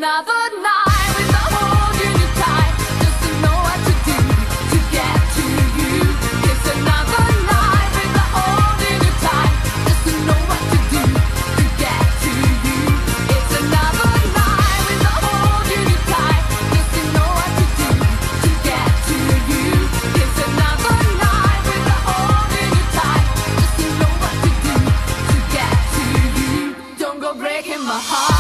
another night without holding you tight, just to know what to do to get to you. It's another night without holding you tight, just to know what to do to get to you. It's another night without holding you tight, just to know what to do to get to you. It's another night without holding you tight, just to know what to do to get to you. Don't go breaking my heart.